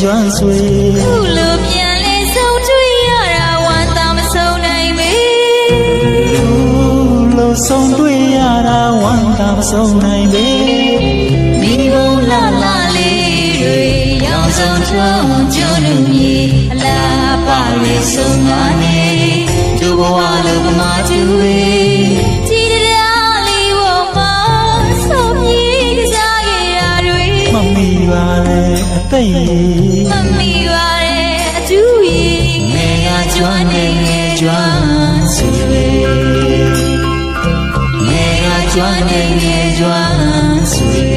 ကျွမ်းဆွေခုလိုပြန်လဲဆုံးတွေ့ရတာဝမ်းသာမဆုံးနိုင်မေခုလိုဆုံးတွေ့ရတာဝမ်းသာမဆုံးနိုင်ပေမိဘလာလာလေးတွေရောင်စုံထုံးကျွန်းလူမြေအလားပါလေဆုံးမနေဒုဘဝလုံးပမာတူတွေကြည်တရားလေးဝမှာဆုံးမြည်ကြရတာတွေမမီပါလေအသိမမီပါလေအတူကြီးငယ်ကကျွမ်းနေငယ်ကျွမ်းဆွေငယ်ကကျွမ်းနေငယ်ကျွမ်းဆွေ